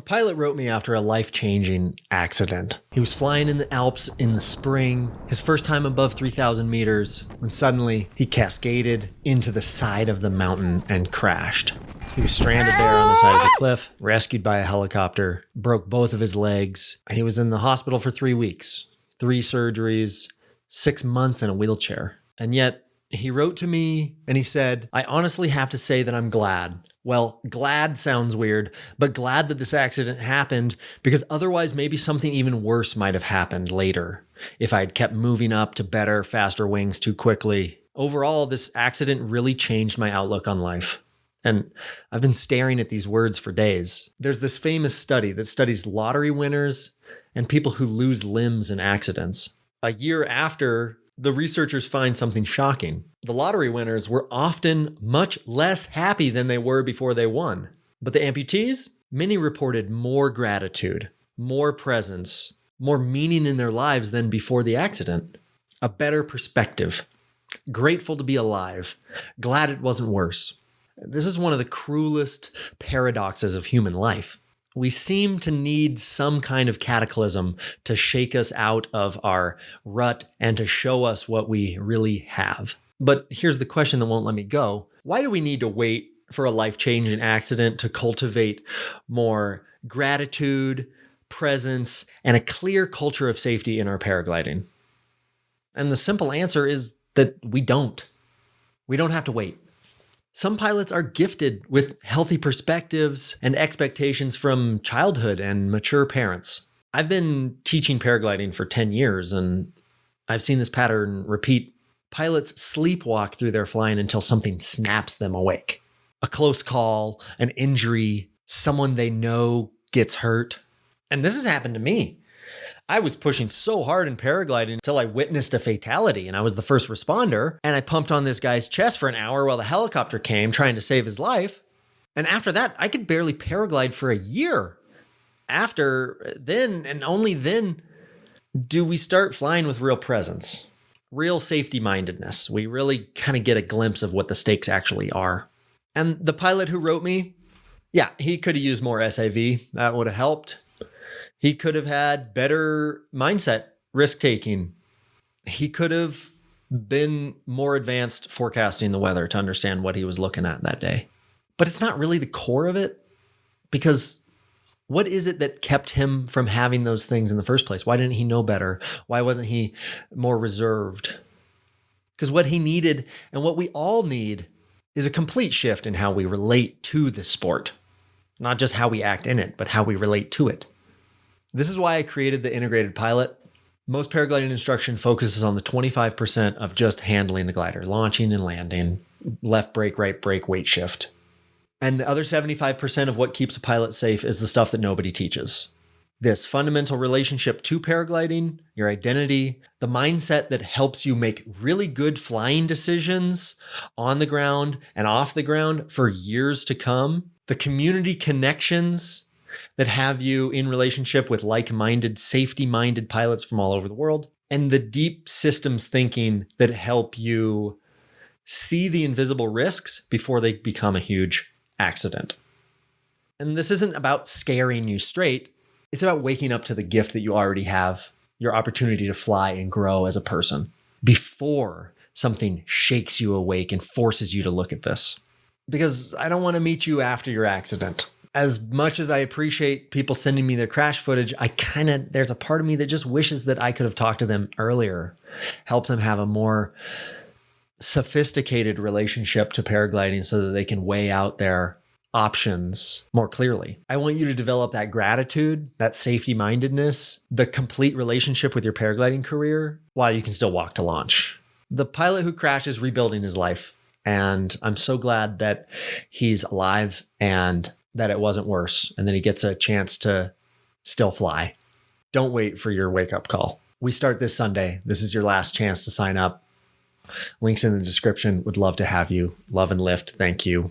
A pilot wrote me after a life-changing accident. He was flying in the Alps in the spring, his first time above 3,000 meters, when suddenly he cascaded into the side of the mountain and crashed. He was stranded there on the side of the cliff, rescued by a helicopter, broke both of his legs. He was in the hospital for 3 weeks, 3 surgeries, 6 months in a wheelchair. And yet, he wrote to me and he said, "I honestly have to say that I'm glad." Well, glad sounds weird, but glad that this accident happened because otherwise maybe something even worse might have happened later if I had kept moving up to better, faster wings too quickly. Overall, this accident really changed my outlook on life. And I've been staring at these words for days. There's this famous study that studies lottery winners and people who lose limbs in accidents. A year after, the researchers find something shocking. The lottery winners were often much less happy than they were before they won. But the amputees, many reported more gratitude, more presence, more meaning in their lives than before the accident. A better perspective. Grateful to be alive. Glad it wasn't worse. This is one of the cruelest paradoxes of human life. We seem to need some kind of cataclysm to shake us out of our rut and to show us what we really have. But here's the question that won't let me go. Why do we need to wait for a life-changing accident to cultivate more gratitude, presence, and a clear culture of safety in our paragliding? And the simple answer is that we don't. We don't have to wait. Some pilots are gifted with healthy perspectives and expectations from childhood and mature parents. I've been teaching paragliding for 10 years, and I've seen this pattern repeat. Pilots sleepwalk through their flying until something snaps them awake. A close call, an injury, someone they know gets hurt. And this has happened to me. I was pushing so hard in paragliding until I witnessed a fatality, and I was the first responder, and I pumped on this guy's chest for an hour while the helicopter came trying to save his life. And after that, I could barely paraglide for a year. After then, and only then, do we start flying with real presence, real safety-mindedness. We really kind of get a glimpse of what the stakes actually are. And the pilot who wrote me, yeah, he could have used more SAV. That would have helped. He could have had better mindset, risk-taking. He could have been more advanced forecasting the weather to understand what he was looking at that day. But it's not really the core of it, because what is it that kept him from having those things in the first place? Why didn't he know better? Why wasn't he more reserved? Because what he needed and what we all need is a complete shift in how we relate to the sport. Not just how we act in it, but how we relate to it. This is why I created the integrated pilot. Most paragliding instruction focuses on the 25% of just handling the glider, launching and landing, left brake, right brake, weight shift. And the other 75% of what keeps a pilot safe is the stuff that nobody teaches. This fundamental relationship to paragliding, your identity, the mindset that helps you make really good flying decisions on the ground and off the ground for years to come, the community connections that have you in relationship with like-minded, safety-minded pilots from all over the world, and the deep systems thinking that help you see the invisible risks before they become a huge accident. And this isn't about scaring you straight. It's about waking up to the gift that you already have, your opportunity to fly and grow as a person, before something shakes you awake and forces you to look at this. Because I don't want to meet you after your accident. As much as I appreciate people sending me their crash footage, there's a part of me that just wishes that I could have talked to them earlier, help them have a more sophisticated relationship to paragliding so that they can weigh out their options more clearly. I want you to develop that gratitude, that safety-mindedness, the complete relationship with your paragliding career while you can still walk to launch. The pilot who crashed is rebuilding his life, and I'm so glad that he's alive and that it wasn't worse, and then he gets a chance to still fly. Don't wait for your wake-up call. We start this Sunday. This is your last chance to sign up. Links in the description. Would love to have you. Love and lift. Thank you.